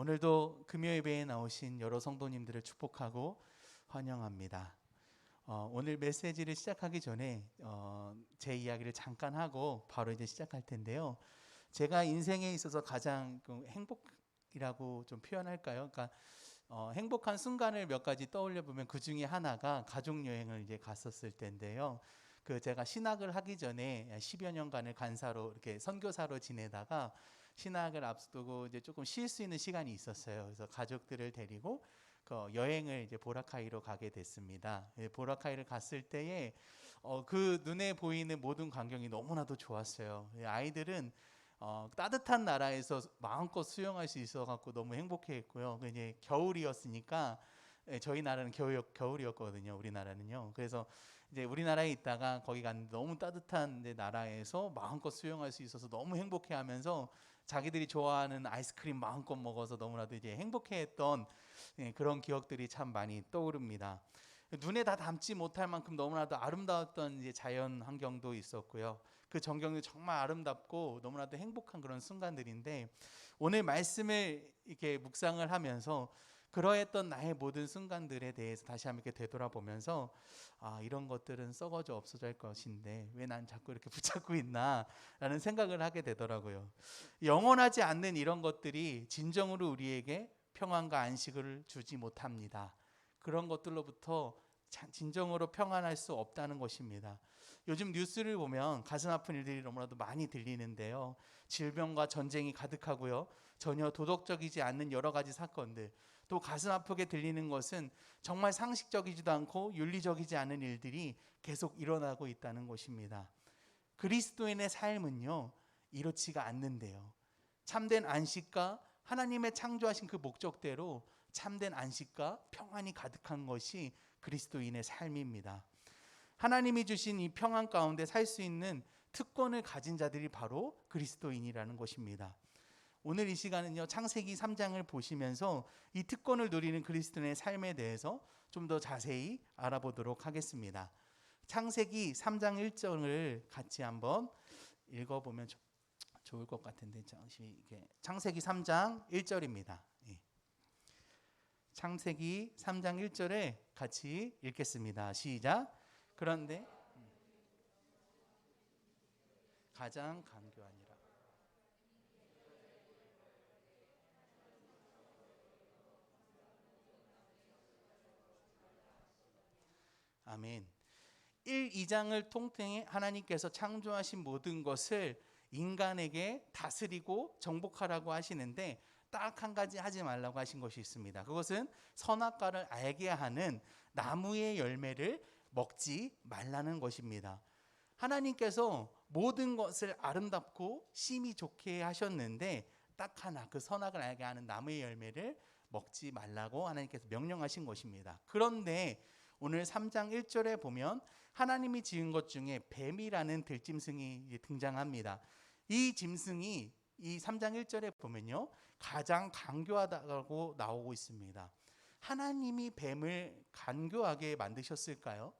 오늘도 금요예배에 나오신 여러 성도님들을 축복하고 환영합니다. 오늘 메시지를 시작하기 전에 제 이야기를 잠깐 하고 바로 이제 시작할 텐데요. 제가 인생에 있어서 가장 행복이라고 좀 표현할까요? 그러니까 행복한 순간을 몇 가지 떠올려 보면 그 중에 하나가 가족 여행을 이제 갔었을 때인데요. 제가 신학을 하기 전에 10여 년간을 간사로 이렇게 선교사로 지내다가 신학을 앞두고 이제 조금 쉴 수 있는 시간이 있었어요. 그래서 가족들을 데리고 여행을 이제 보라카이로 가게 됐습니다. 보라카이를 갔을 때에 그 눈에 보이는 모든 광경이 너무나도 좋았어요. 아이들은 따뜻한 나라에서 마음껏 수영할 수 있어 갖고 너무 행복해했고요. 이제 겨울이었으니까 저희 나라는 겨울이었거든요. 우리나라는요. 그래서 이제 우리나라에 있다가 거기 갔는데 너무 따뜻한 나라에서 마음껏 수영할 수 있어서 너무 행복해하면서 자기들이 좋아하는 아이스크림 마음껏 먹어서 너무나도 이제 행복해했던 그런 기억들이 참 많이 떠오릅니다. 눈에 다 담지 못할 만큼 너무나도 아름다웠던 이제 자연 환경도 있었고요. 그 전경도 정말 아름답고 너무나도 행복한 그런 순간들인데, 오늘 말씀을 이렇게 묵상을 하면서 그러했던 나의 모든 순간들에 대해서 다시 한번 이렇게 되돌아보면서 이런 것들은 썩어져 없어져 할 것인데 왜 난 자꾸 이렇게 붙잡고 있나 라는 생각을 하게 되더라고요. 영원하지 않는 이런 것들이 진정으로 우리에게 평안과 안식을 주지 못합니다. 그런 것들로부터 진정으로 평안할 수 없다는 것입니다. 요즘 뉴스를 보면 가슴 아픈 일들이 너무나도 많이 들리는데요. 질병과 전쟁이 가득하고요. 전혀 도덕적이지 않는 여러 가지 사건들, 또 가슴 아프게 들리는 것은 정말 상식적이지도 않고 윤리적이지 않은 일들이 계속 일어나고 있다는 것입니다. 그리스도인의 삶은요, 이렇지가 않는데요. 참된 안식과 하나님의 창조하신 그 목적대로 참된 안식과 평안이 가득한 것이 그리스도인의 삶입니다. 하나님이 주신 이 평안 가운데 살 수 있는 특권을 가진 자들이 바로 그리스도인이라는 것입니다. 오늘 이 시간은요, 창세기 3장을 보시면서 이 특권을 누리는 그리스도인의 삶에 대해서 좀 더 자세히 알아보도록 하겠습니다. 창세기 3장 1절을 같이 한번 읽어보면 좋을 것 같은데, 창세기 3장 1절입니다. 창세기 3장 1절에 같이 읽겠습니다. 시작. 그런데 가장 간교하니라. 아멘. 1, 2장을 통틀어 하나님께서 창조하신 모든 것을 인간에게 다스리고 정복하라고 하시는데 딱 한 가지 하지 말라고 하신 것이 있습니다. 그것은 선악과를 알게 하는 나무의 열매를 먹지 말라는 것입니다. 하나님께서 모든 것을 아름답고 심히 좋게 하셨는데 딱 하나, 그 선악을 알게 하는 나무의 열매를 먹지 말라고 하나님께서 명령하신 것입니다. 그런데 오늘 3장 1절에 보면 하나님이 지은 것 중에 뱀이라는 들짐승이 등장합니다. 이 짐승이 이 3장 1절에 보면요, 가장 간교하다고 나오고 있습니다. 하나님이 뱀을 간교하게 만드셨을까요?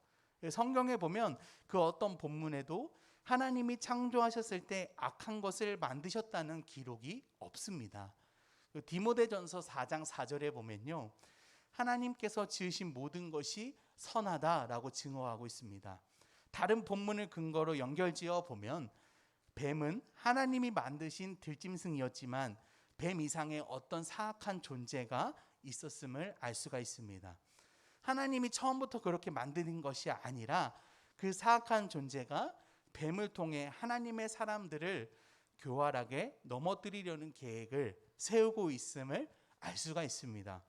성경에 보면 그 어떤 본문에도 하나님이 창조하셨을 때 악한 것을 만드셨다는 기록이 없습니다. 디모데전서 4장 4절에 보면요, 하나님께서 지으신 모든 것이 선하다라고 증언하고 있습니다. 다른 본문을 근거로 연결지어 보면 뱀은 하나님이 만드신 들짐승이었지만 뱀 이상의 어떤 사악한 존재가 있었음을 알 수가 있습니다. 하나님이 처음부터 그렇게 만드는 것이 아니라 그 사악한 존재가 뱀을 통해 하나님의 사람들을 교활하게 넘어뜨리려는 계획을 세우고 있음을 알 수가 있습니다.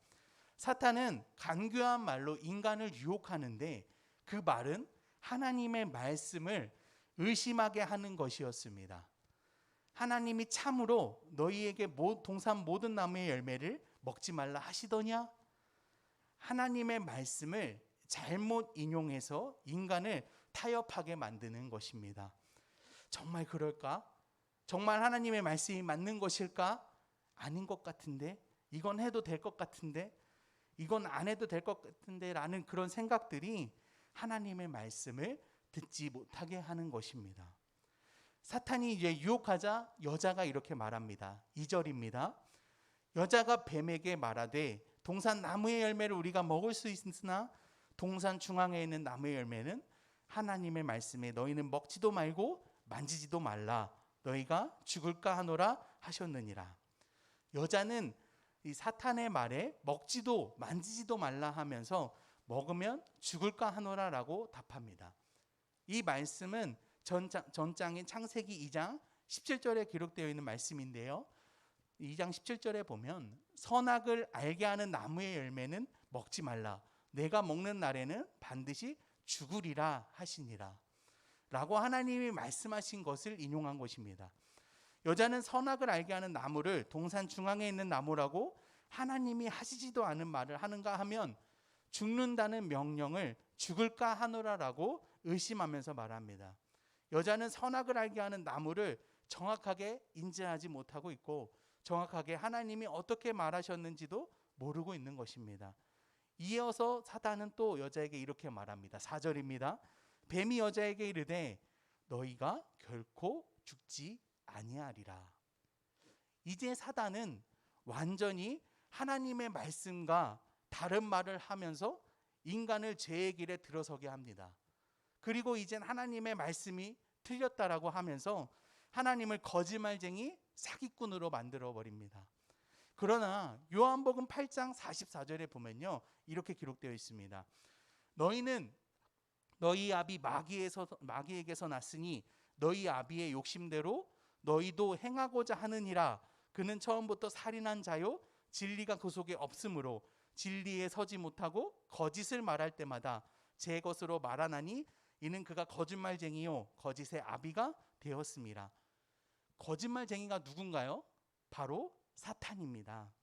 사탄은 간교한 말로 인간을 유혹하는데 그 말은 하나님의 말씀을 의심하게 하는 것이었습니다. 하나님이 참으로 너희에게 동산 모든 나무의 열매를 먹지 말라 하시더냐? 하나님의 말씀을 잘못 인용해서 인간을 타협하게 만드는 것입니다. 정말 그럴까? 정말 하나님의 말씀이 맞는 것일까? 아닌 것 같은데, 이건 해도 될 것 같은데, 이건 안 해도 될 것 같은데 라는 그런 생각들이 하나님의 말씀을 듣지 못하게 하는 것입니다. 사탄이 이제 유혹하자 여자가 이렇게 말합니다. 2절입니다. 여자가 뱀에게 말하되 동산 나무의 열매를 우리가 먹을 수 있으나 동산 중앙에 있는 나무의 열매는 하나님의 말씀에 너희는 먹지도 말고 만지지도 말라 너희가 죽을까 하노라 하셨느니라. 여자는 이 사탄의 말에 먹지도 만지지도 말라 하면서 먹으면 죽을까 하노라라고 답합니다. 이 말씀은 전장인 창세기 2장 17절에 기록되어 있는 말씀인데요. 2장 17절에 보면 선악을 알게 하는 나무의 열매는 먹지 말라 내가 먹는 날에는 반드시 죽으리라 하시니라 라고 하나님이 말씀하신 것을 인용한 것입니다. 여자는 선악을 알게 하는 나무를 동산 중앙에 있는 나무라고 하나님이 하시지도 않은 말을 하는가 하면 죽는다는 명령을 죽을까 하노라라고 의심하면서 말합니다. 여자는 선악을 알게 하는 나무를 정확하게 인지하지 못하고 있고 정확하게 하나님이 어떻게 말하셨는지도 모르고 있는 것입니다. 이어서 사단은 또 여자에게 이렇게 말합니다. 4절입니다. 뱀이 여자에게 이르되 너희가 결코 죽지 아니하리라. 이제 사단은 완전히 하나님의 말씀과 다른 말을 하면서 인간을 죄의 길에 들어서게 합니다. 그리고 이젠 하나님의 말씀이 틀렸다라고 하면서 하나님을 거짓말쟁이 사기꾼으로 만들어 버립니다. 그러나 요한복음 8장 44절에 보면요 이렇게 기록되어 있습니다. 너희는 너희 아비 마귀에게서 났으니 너희 아비의 욕심대로 너희도 행하고자 하느니라. 그는 처음부터 살인한 자요 진리가 그 속에 없으므로 진리에 서지 못하고 거짓을 말할 때마다 제 것으로 말하나니 이는 그가 거짓말쟁이요 거짓의 아비가 되었습니다. 거짓말쟁이가 누군가요? 바로 사탄입니다.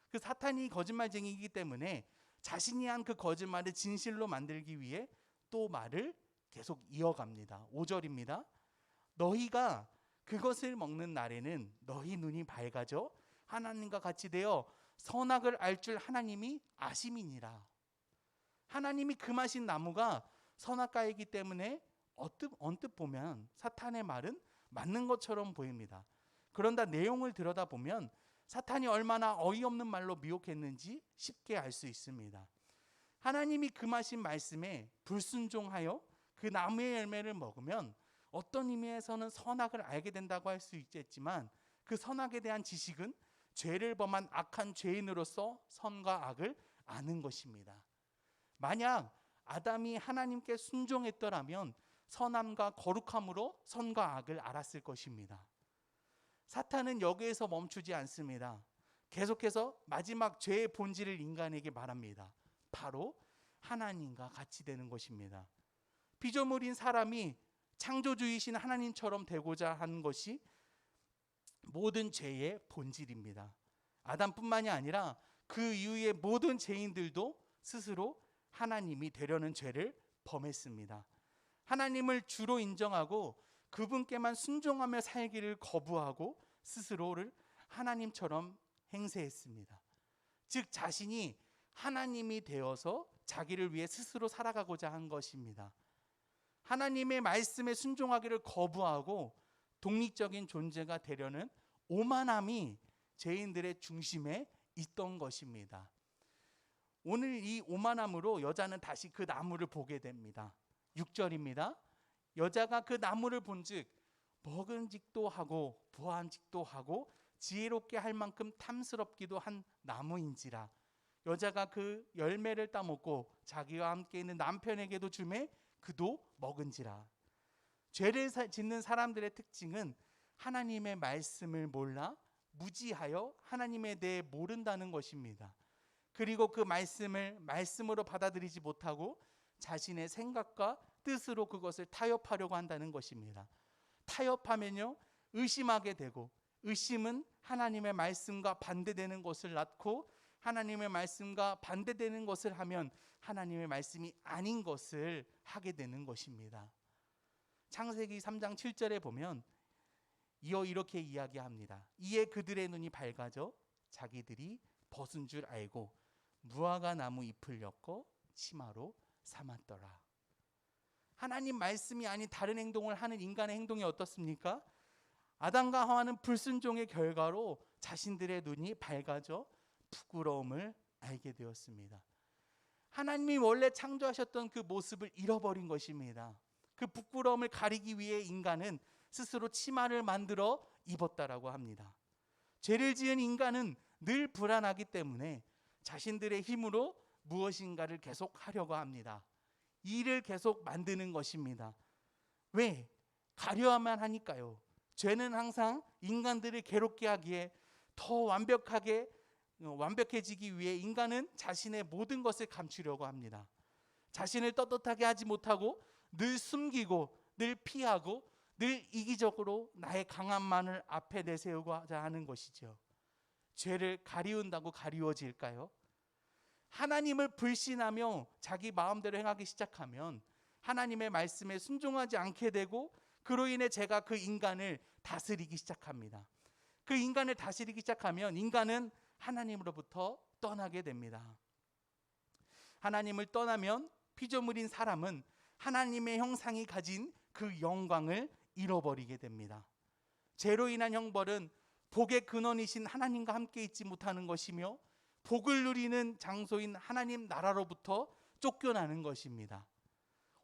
그 사탄이 거짓말쟁이이기 때문에 자신이 한 그 거짓말을 진실로 만들기 위해 또 말을 계속 이어갑니다. 5절입니다. 너희가 그것을 먹는 날에는 너희 눈이 밝아져 하나님과 같이 되어 선악을 알 줄 하나님이 아심이니라. 하나님이 금하신 나무가 선악과이기 때문에 언뜻 보면 사탄의 말은 맞는 것처럼 보입니다. 그런데 내용을 들여다보면 사탄이 얼마나 어이없는 말로 미혹했는지 쉽게 알 수 있습니다. 하나님이 금하신 말씀에 불순종하여 그 나무의 열매를 먹으면 어떤 의미에서는 선악을 알게 된다고 할 수 있겠지만 그 선악에 대한 지식은 죄를 범한 악한 죄인으로서 선과 악을 아는 것입니다. 만약 아담이 하나님께 순종했더라면 선함과 거룩함으로 선과 악을 알았을 것입니다. 사탄은 여기에서 멈추지 않습니다. 계속해서 마지막 죄의 본질을 인간에게 말합니다. 바로 하나님과 같이 되는 것입니다. 피조물인 사람이 창조주이신 하나님처럼 되고자 하는 것이 모든 죄의 본질입니다. 아담뿐만이 아니라 그 이후의 모든 죄인들도 스스로 하나님이 되려는 죄를 범했습니다. 하나님을 주로 인정하고 그분께만 순종하며 살기를 거부하고 스스로를 하나님처럼 행세했습니다. 즉 자신이 하나님이 되어서 자기를 위해 스스로 살아가고자 한 것입니다. 하나님의 말씀에 순종하기를 거부하고 독립적인 존재가 되려는 오만함이 죄인들의 중심에 있던 것입니다. 오늘 이 오만함으로 여자는 다시 그 나무를 보게 됩니다. 6절입니다. 여자가 그 나무를 본즉 먹은직도 하고 부한직도 하고 지혜롭게 할 만큼 탐스럽기도 한 나무인지라. 여자가 그 열매를 따먹고 자기와 함께 있는 남편에게도 주매 그도 먹은지라. 죄를 짓는 사람들의 특징은 하나님의 말씀을 몰라 무지하여 하나님에 대해 모른다는 것입니다. 그리고 그 말씀을 말씀으로 받아들이지 못하고 자신의 생각과 뜻으로 그것을 타협하려고 한다는 것입니다. 타협하면요 의심하게 되고 의심은 하나님의 말씀과 반대되는 것을 낳고 하나님의 말씀과 반대되는 것을 하면 하나님의 말씀이 아닌 것을 하게 되는 것입니다. 창세기 3장 7절에 보면 이어 이렇게 이야기합니다. 이에 그들의 눈이 밝아져 자기들이 벗은 줄 알고 무화과 나무 잎을 엮어 치마로 삼았더라. 하나님 말씀이 아닌 다른 행동을 하는 인간의 행동이 어떻습니까? 아담과 하와는 불순종의 결과로 자신들의 눈이 밝아져 부끄러움을 알게 되었습니다. 하나님이 원래 창조하셨던 그 모습을 잃어버린 것입니다. 그 부끄러움을 가리기 위해 인간은 스스로 치마를 만들어 입었다라고 합니다. 죄를 지은 인간은 늘 불안하기 때문에 자신들의 힘으로 무엇인가를 계속 하려고 합니다. 일을 계속 만드는 것입니다. 왜? 가려야만 하니까요. 죄는 항상 인간들을 괴롭게 하기에 더 완벽해지기 위해 인간은 자신의 모든 것을 감추려고 합니다. 자신을 떳떳하게 하지 못하고 늘 숨기고 늘 피하고 늘 이기적으로 나의 강함만을 앞에 내세우고자 하는 것이죠. 죄를 가리운다고 가리워질까요? 하나님을 불신하며 자기 마음대로 행하기 시작하면 하나님의 말씀에 순종하지 않게 되고 그로 인해 제가 그 인간을 다스리기 시작합니다. 그 인간을 다스리기 시작하면 인간은 하나님으로부터 떠나게 됩니다. 하나님을 떠나면 피조물인 사람은 하나님의 형상이 가진 그 영광을 잃어버리게 됩니다. 죄로 인한 형벌은 복의 근원이신 하나님과 함께 있지 못하는 것이며 복을 누리는 장소인 하나님 나라로부터 쫓겨나는 것입니다.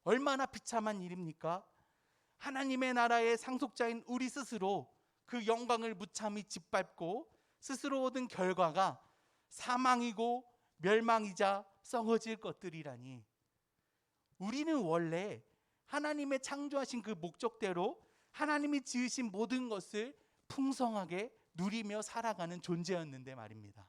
얼마나 비참한 일입니까? 하나님의 나라의 상속자인 우리 스스로 그 영광을 무참히 짓밟고 스스로 얻은 결과가 사망이고 멸망이자 썩어질 것들이라니. 우리는 원래 하나님의 창조하신 그 목적대로 하나님이 지으신 모든 것을 풍성하게 누리며 살아가는 존재였는데 말입니다.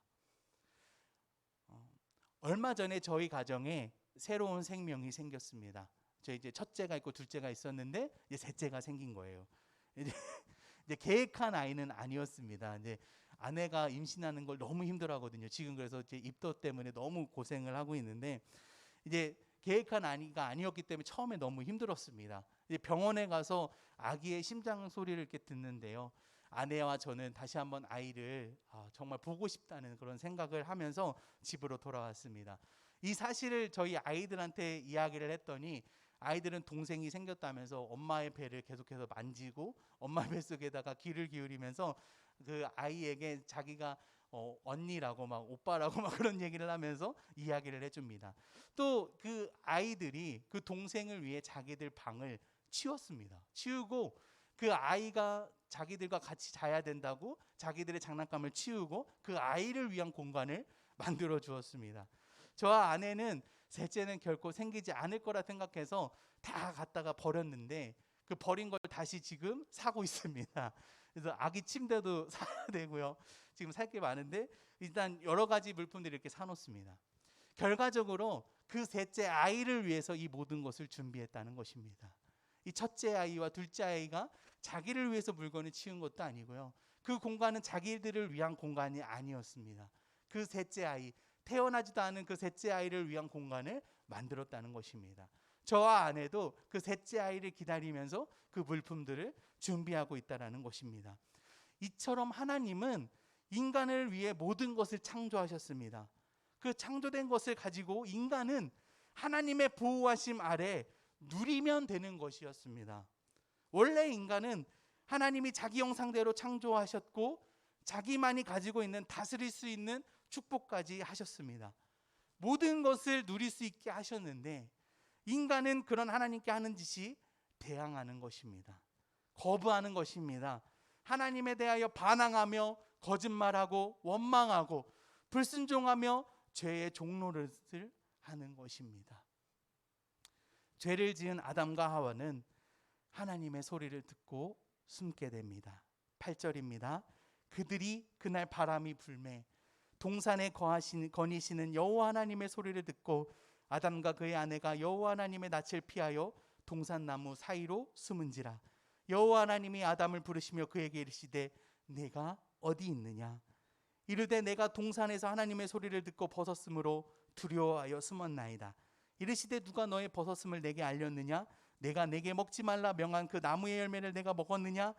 얼마 전에 저희 가정에 새로운 생명이 생겼습니다. 저 이제 첫째가 있고 둘째가 있었는데 이제 셋째가 생긴 거예요. 이제 계획한 아이는 아니었습니다. 이제 아내가 임신하는 걸 너무 힘들어하거든요. 지금 그래서 이제 입덧 때문에 너무 고생을 하고 있는데 이제 계획한 아이가 아니었기 때문에 처음에 너무 힘들었습니다. 이제 병원에 가서 아기의 심장 소리를 이렇게 듣는데요. 아내와 저는 다시 한번 아이를 정말 보고 싶다는 그런 생각을 하면서 집으로 돌아왔습니다. 이 사실을 저희 아이들한테 이야기를 했더니 아이들은 동생이 생겼다면서 엄마의 배를 계속해서 만지고 엄마 뱃속에다가 귀를 기울이면서 그 아이에게 자기가 언니라고 막 오빠라고 막 그런 얘기를 하면서 이야기를 해줍니다. 또 그 아이들이 그 동생을 위해 자기들 방을 치웠습니다. 치우고 그 아이가 자기들과 같이 자야 된다고 자기들의 장난감을 치우고 그 아이를 위한 공간을 만들어 주었습니다. 저와 아내는 셋째는 결코 생기지 않을 거라 생각해서 다 갖다가 버렸는데 그 버린 걸 다시 지금 사고 있습니다. 그래서 아기 침대도 사야 되고요. 지금 살 게 많은데 일단 여러 가지 물품들을 이렇게 사놓습니다. 결과적으로 그 셋째 아이를 위해서 이 모든 것을 준비했다는 것입니다. 이 첫째 아이와 둘째 아이가 자기를 위해서 물건을 치운 것도 아니고요. 그 공간은 자기들을 위한 공간이 아니었습니다. 그 셋째 아이, 태어나지도 않은 그 셋째 아이를 위한 공간을 만들었다는 것입니다. 저와 아내도 그 셋째 아이를 기다리면서 그 물품들을 준비하고 있다는 것입니다. 이처럼 하나님은 인간을 위해 모든 것을 창조하셨습니다. 그 창조된 것을 가지고 인간은 하나님의 보호하심 아래 누리면 되는 것이었습니다. 원래 인간은 하나님이 자기 형상대로 창조하셨고 자기만이 가지고 있는 다스릴 수 있는 축복까지 하셨습니다. 모든 것을 누릴 수 있게 하셨는데 인간은 그런 하나님께 하는 짓이 대항하는 것입니다. 거부하는 것입니다. 하나님에 대하여 반항하며 거짓말하고 원망하고 불순종하며 죄의 종노릇을 하는 것입니다. 죄를 지은 아담과 하와는 하나님의 소리를 듣고 숨게 됩니다. 8절입니다. 그들이 그날 바람이 불매 동산에 거니시는 여호와 하나님의 소리를 듣고 아담과 그의 아내가 여호와 하나님의 낯을 피하여 동산나무 사이로 숨은지라. 여호와 하나님이 아담을 부르시며 그에게 이르시되 내가 어디 있느냐. 이르되 내가 동산에서 하나님의 소리를 듣고 벗었으므로 두려워하여 숨었나이다. 이르시되 누가 너의 벗었음을 내게 알렸느냐. 내가 내게 먹지 말라 명한 그 나무의 열매를 내가 먹었느냐.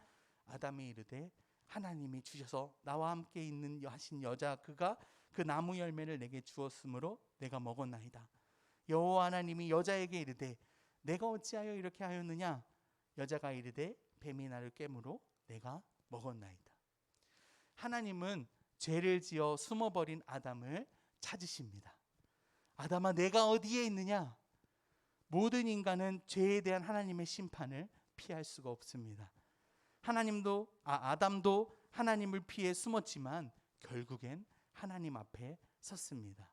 아담이 이르되 하나님이 주셔서 나와 함께 있는 하신 여자 그가 그 나무 열매를 내게 주었으므로 내가 먹었나이다. 여호와 하나님이 여자에게 이르되 내가 어찌하여 이렇게 하였느냐. 여자가 이르되 뱀이 나를 깨므로 내가 먹었나이다. 하나님은 죄를 지어 숨어버린 아담을 찾으십니다. 아담아, 내가 어디에 있느냐? 모든 인간은 죄에 대한 하나님의 심판을 피할 수가 없습니다. 아담도 하나님을 피해 숨었지만 결국엔 하나님 앞에 섰습니다.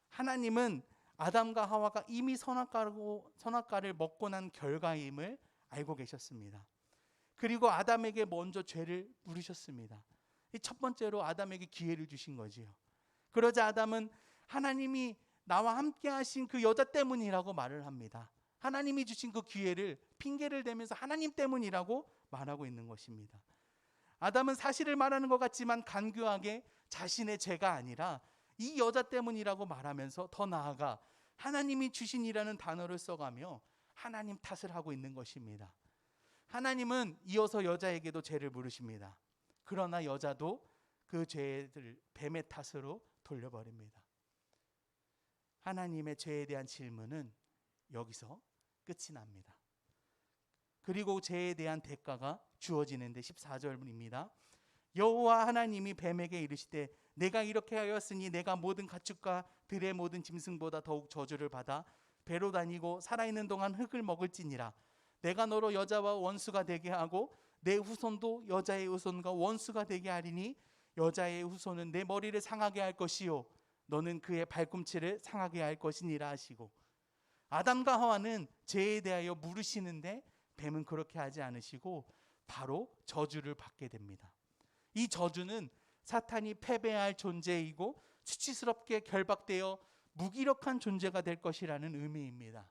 하나님은 아담과 하와가 이미 선악과를 먹고 난 결과임을 알고 계셨습니다. 그리고 아담에게 먼저 죄를 물으셨습니다. 첫 번째로 아담에게 기회를 주신 거지요. 그러자 아담은 하나님이 나와 함께 하신 그 여자 때문이라고 말을 합니다. 하나님이 주신 그 기회를 핑계를 대면서 하나님 때문이라고 말하고 있는 것입니다. 아담은 사실을 말하는 것 같지만 간교하게 자신의 죄가 아니라 이 여자 때문이라고 말하면서 더 나아가 하나님이 주신이라는 단어를 써가며 하나님 탓을 하고 있는 것입니다. 하나님은 이어서 여자에게도 죄를 물으십니다. 그러나 여자도 그 죄를 뱀의 탓으로 돌려버립니다. 하나님의 죄에 대한 질문은 여기서 끝이 납니다. 그리고 죄에 대한 대가가 주어지는데 14절입니다. 여호와 하나님이 뱀에게 이르시되 내가 이렇게 하였으니 내가 모든 가축과 들의 모든 짐승보다 더욱 저주를 받아 배로 다니고 살아있는 동안 흙을 먹을지니라. 내가 너로 여자와 원수가 되게 하고 내 후손도 여자의 후손과 원수가 되게 하리니 여자의 후손은 내 머리를 상하게 할 것이요 너는 그의 발꿈치를 상하게 할 것이니라 하시고, 아담과 하와는 죄에 대하여 물으시는데 뱀은 그렇게 하지 않으시고 바로 저주를 받게 됩니다. 이 저주는 사탄이 패배할 존재이고 수치스럽게 결박되어 무기력한 존재가 될 것이라는 의미입니다.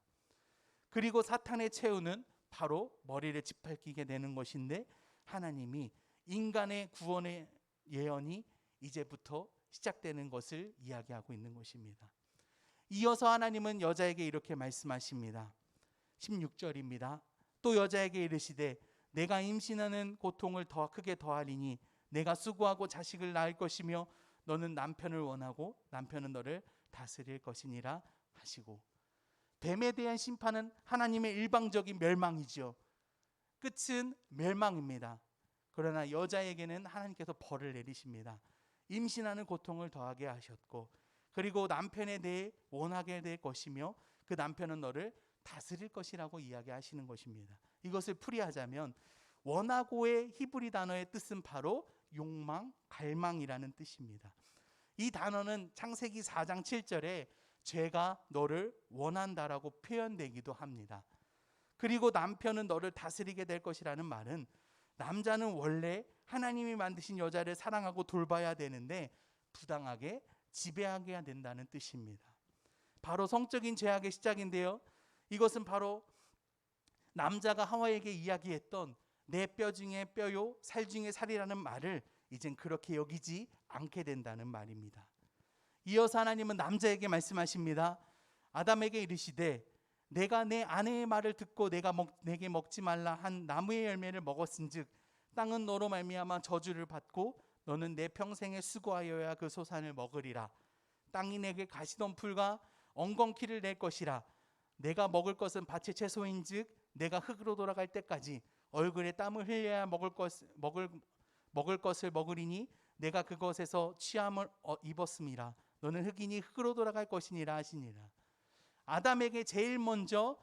그리고 사탄의 최후는 바로 머리를 짓밟히게 되는 것인데, 하나님이 인간의 구원의 예언이 이제부터 시작되는 것을 이야기하고 있는 것입니다. 이어서 하나님은 여자에게 이렇게 말씀하십니다. 16절입니다. 또 여자에게 이르시되 내가 임신하는 고통을 더 크게 더하리니 내가 수고하고 자식을 낳을 것이며 너는 남편을 원하고 남편은 너를 다스릴 것이니라 하시고, 뱀에 대한 심판은 하나님의 일방적인 멸망이죠. 끝은 멸망입니다. 그러나 여자에게는 하나님께서 벌을 내리십니다. 임신하는 고통을 더하게 하셨고, 그리고 남편에 대해 원하게 될 것이며 그 남편은 너를 다스릴 것이라고 이야기하시는 것입니다. 이것을 풀이하자면 원하고의 히브리 단어의 뜻은 바로 욕망, 갈망이라는 뜻입니다. 이 단어는 창세기 4장 7절에 죄가 너를 원한다라고 표현되기도 합니다. 그리고 남편은 너를 다스리게 될 것이라는 말은 남자는 원래 하나님이 만드신 여자를 사랑하고 돌봐야 되는데 부당하게 지배하게 된다는 뜻입니다. 바로 성적인 죄악의 시작인데요. 이것은 바로 남자가 하와에게 이야기했던 내 뼈 중에 뼈요 살 중에 살이라는 말을 이젠 그렇게 여기지 않게 된다는 말입니다. 이어서 하나님은 남자에게 말씀하십니다. 아담에게 이르시되 내가 내 아내의 말을 듣고 내게 먹지 말라 한 나무의 열매를 먹었은즉 땅은 너로 말미암아 저주를 받고 너는 내 평생에 수고하여야 그 소산을 먹으리라. 땅이 내게 가시덤불과 엉겅퀴를 낼 것이라. 내가 먹을 것은 밭의 채소인즉 내가 흙으로 돌아갈 때까지 얼굴에 땀을 흘려야 먹을 것을 먹으리니 내가 그것에서 취함을 입었음이라. 너는 흙이니 흙으로 돌아갈 것이니라 하시니라. 아담에게 제일 먼저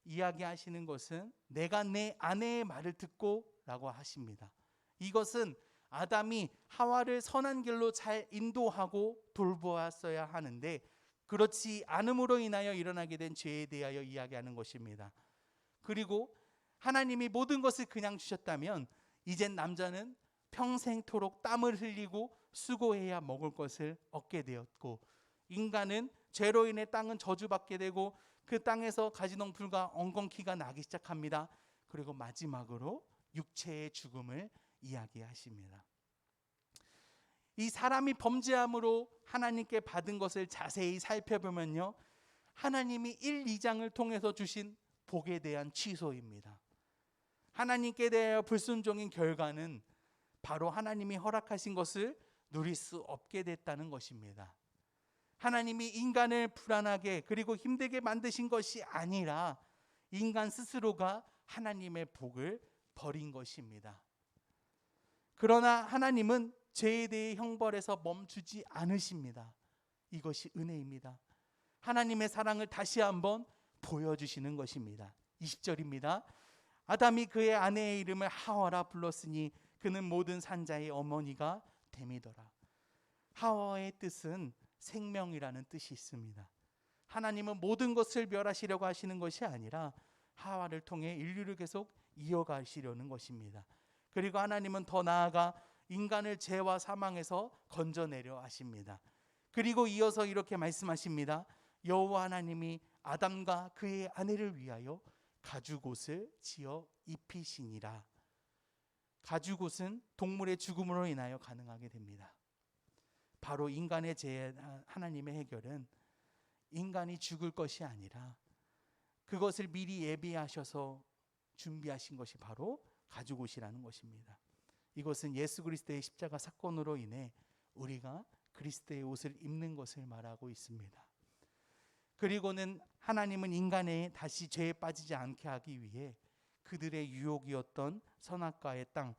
이야기하시는 것은 내가 내 아내의 말을 듣고 라고 하십니다. 이것은 아담이 하와를 선한 길로 잘 인도하고 돌보았어야 하는데 그렇지 않음으로 인하여 일어나게 된 죄에 대하여 이야기하는 것입니다. 그리고 하나님이 모든 것을 그냥 주셨다면 이젠 남자는 평생토록 땀을 흘리고 수고해야 먹을 것을 얻게 되었고, 인간은 죄로 인해 땅은 저주받게 되고 그 땅에서 가지농풀과 엉겅퀴가 나기 시작합니다. 그리고 마지막으로 육체의 죽음을 이야기하십니다. 이 사람이 범죄함으로 하나님께 받은 것을 자세히 살펴보면요, 하나님이 1, 2장을 통해서 주신 복에 대한 취소입니다. 하나님께 대하여 불순종인 결과는 바로 하나님이 허락하신 것을 누릴 수 없게 됐다는 것입니다. 하나님이 인간을 불안하게 그리고 힘들게 만드신 것이 아니라 인간 스스로가 하나님의 복을 버린 것입니다. 그러나 하나님은 죄에 대해 형벌에서 멈추지 않으십니다. 이것이 은혜입니다. 하나님의 사랑을 다시 한번 보여주시는 것입니다. 20절입니다. 아담이 그의 아내의 이름을 하와라 불렀으니 그는 모든 산자의 어머니가 됨이더라. 하와의 뜻은 생명이라는 뜻이 있습니다. 하나님은 모든 것을 멸하시려고 하시는 것이 아니라 하와를 통해 인류를 계속 이어가시려는 것입니다. 그리고 하나님은 더 나아가 인간을 죄와 사망에서 건져내려 하십니다. 그리고 이어서 이렇게 말씀하십니다. 여호와 하나님이 아담과 그의 아내를 위하여 가죽옷을 지어 입히시니라. 가죽옷은 동물의 죽음으로 인하여 가능하게 됩니다. 바로 인간의 죄에 하나님의 해결은 인간이 죽을 것이 아니라 그것을 미리 예비하셔서 준비하신 것이 바로 가죽옷이라는 것입니다. 이것은 예수 그리스도의 십자가 사건으로 인해 우리가 그리스도의 옷을 입는 것을 말하고 있습니다. 그리고는 하나님은 인간에 다시 죄에 빠지지 않게 하기 위해 그들의 유혹이었던 선악과의 땅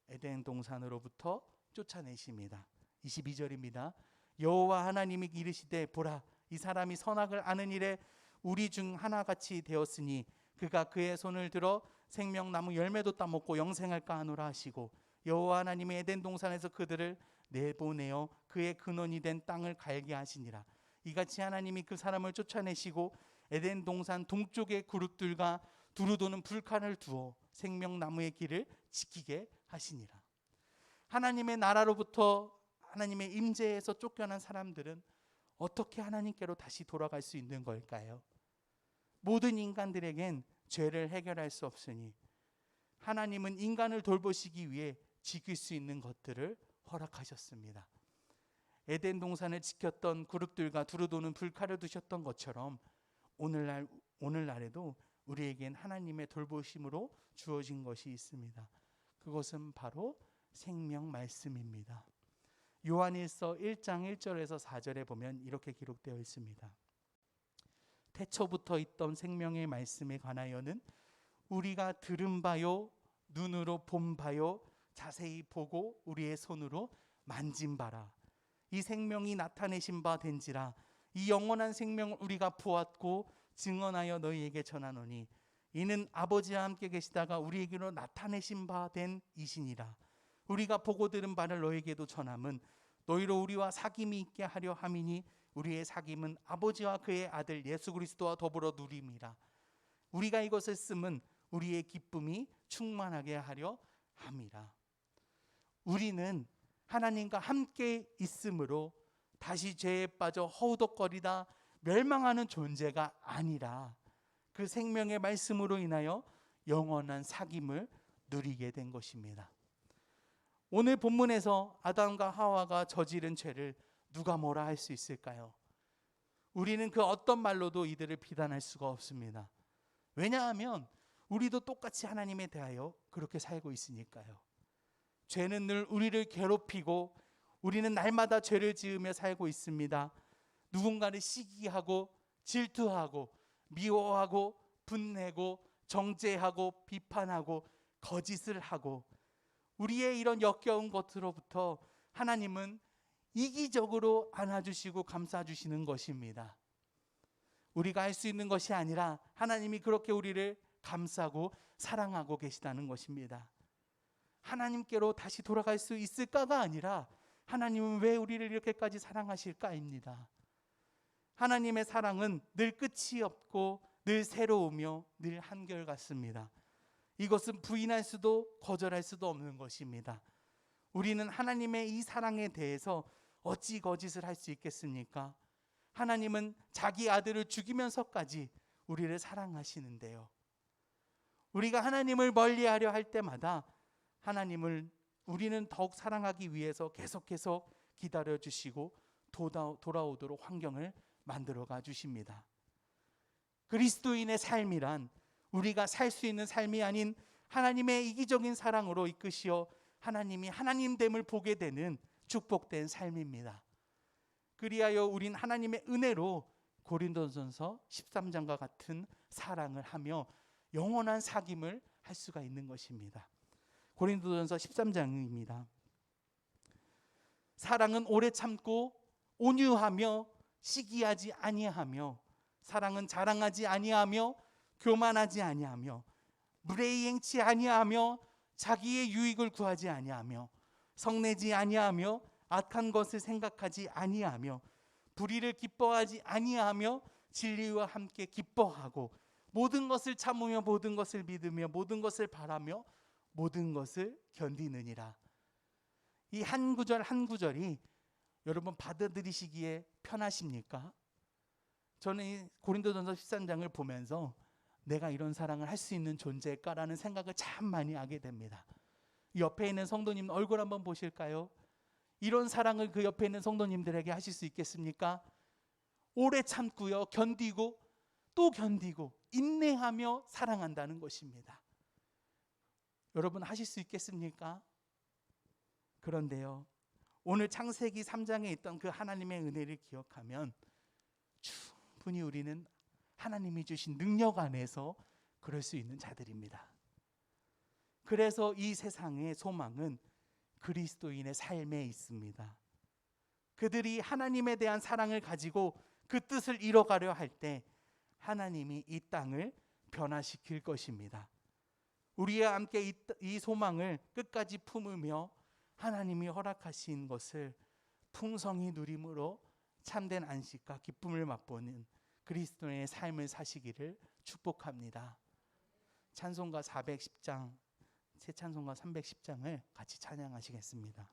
에덴 동산으로부터 쫓아내십니다. 22절입니다. 여호와 하나님이 이르시되 보라 이 사람이 선악을 아는 일에 우리 중 하나같이 되었으니 그가 그의 손을 들어 생명나무 열매도 따먹고 영생할까 하노라 하시고 여호와 하나님이 에덴 동산에서 그들을 내보내어 그의 근원이 된 땅을 갈게 하시니라. 이같이 하나님이 그 사람을 쫓아내시고 에덴 동산 동쪽의 그룹들과 두루도는 불칸을 두어 생명나무의 길을 지키게 하시니라. 하나님의 나라로부터 하나님의 임재에서 쫓겨난 사람들은 어떻게 하나님께로 다시 돌아갈 수 있는 걸까요? 모든 인간들에겐 죄를 해결할 수 없으니 하나님은 인간을 돌보시기 위해 지킬 수 있는 것들을 허락하셨습니다. 에덴 동산을 지켰던 그룹들과 두루도는 불칼을 두셨던 것처럼 오늘날에도 우리에겐 하나님의 돌보심으로 주어진 것이 있습니다. 그것은 바로 생명 말씀입니다. 요한일서 1장 1절에서 4절에 보면 이렇게 기록되어 있습니다. 태초부터 있던 생명의 말씀에 관하여는 우리가 들은 바요 눈으로 본 바요 자세히 보고 우리의 손으로 만진 바라. 이 생명이 나타내신 바 된지라. 이 영원한 생명을 우리가 보았고 증언하여 너희에게 전하노니 이는 아버지와 함께 계시다가 우리에게로 나타내신 바 된 이시니라. 우리가 보고 들은 바를 너희에게도 전함은 너희로 우리와 사귐이 있게 하려 함이니 우리의 사귐은 아버지와 그의 아들 예수 그리스도와 더불어 누림이라. 우리가 이것을 쓰면 우리의 기쁨이 충만하게 하려 함이라. 우리는 하나님과 함께 있으므로 다시 죄에 빠져 허우덕거리다 멸망하는 존재가 아니라 그 생명의 말씀으로 인하여 영원한 사귐을 누리게 된 것입니다. 오늘 본문에서 아담과 하와가 저지른 죄를 누가 뭐라 할 수 있을까요? 우리는 그 어떤 말로도 이들을 비난할 수가 없습니다. 왜냐하면 우리도 똑같이 하나님에 대하여 그렇게 살고 있으니까요. 죄는 늘 우리를 괴롭히고 우리는 날마다 죄를 지으며 살고 있습니다. 누군가를 시기하고 질투하고 미워하고 분내고 정죄하고 비판하고 거짓을 하고 우리의 이런 역겨운 것으로부터 하나님은 이기적으로 안아주시고 감싸주시는 것입니다. 우리가 할 수 있는 것이 아니라 하나님이 그렇게 우리를 감싸고 사랑하고 계시다는 것입니다. 하나님께로 다시 돌아갈 수 있을까가 아니라 하나님은 왜 우리를 이렇게까지 사랑하실까입니다. 하나님의 사랑은 늘 끝이 없고 늘 새로우며 늘 한결같습니다. 이것은 부인할 수도 거절할 수도 없는 것입니다. 우리는 하나님의 이 사랑에 대해서 어찌 거짓을 할 수 있겠습니까? 하나님은 자기 아들을 죽이면서까지 우리를 사랑하시는데요. 우리가 하나님을 멀리하려 할 때마다 하나님을 우리는 더욱 사랑하기 위해서 계속해서 기다려주시고 돌아오도록 환경을 만들어가 주십니다. 그리스도인의 삶이란 우리가 살 수 있는 삶이 아닌 하나님의 이기적인 사랑으로 이끄시어 하나님이 하나님됨을 보게 되는 축복된 삶입니다. 그리하여 우린 하나님의 은혜로 고린도전서 13장과 같은 사랑을 하며 영원한 사귐을 할 수가 있는 것입니다. 고린도전서 13장입니다. 사랑은 오래 참고 온유하며 시기하지 아니하며, 사랑은 자랑하지 아니하며 교만하지 아니하며 무례히 행치 아니하며 자기의 유익을 구하지 아니하며 성내지 아니하며 악한 것을 생각하지 아니하며 불의를 기뻐하지 아니하며 진리와 함께 기뻐하고 모든 것을 참으며 모든 것을 믿으며 모든 것을 바라며 모든 것을 견디느니라. 이 한 구절 한 구절이 여러분 받아들이시기에 편하십니까? 저는 이 고린도전서 13장을 보면서 내가 이런 사랑을 할 수 있는 존재일까라는 생각을 참 많이 하게 됩니다. 옆에 있는 성도님 얼굴 한번 보실까요? 이런 사랑을 그 옆에 있는 성도님들에게 하실 수 있겠습니까? 오래 참고요, 견디고 또 견디고 인내하며 사랑한다는 것입니다. 여러분 하실 수 있겠습니까? 그런데요, 오늘 창세기 3장에 있던 그 하나님의 은혜를 기억하면 충분히 우리는 하나님이 주신 능력 안에서 그럴 수 있는 자들입니다. 그래서 이 세상의 소망은 그리스도인의 삶에 있습니다. 그들이 하나님에 대한 사랑을 가지고 그 뜻을 이뤄가려 할 때 하나님이 이 땅을 변화시킬 것입니다. 우리와 함께 이 소망을 끝까지 품으며 하나님이 허락하신 것을 풍성히 누림으로 참된 안식과 기쁨을 맛보는 그리스도의 삶을 사시기를 축복합니다. 찬송가 410장, 새 찬송가 310장을 같이 찬양하시겠습니다.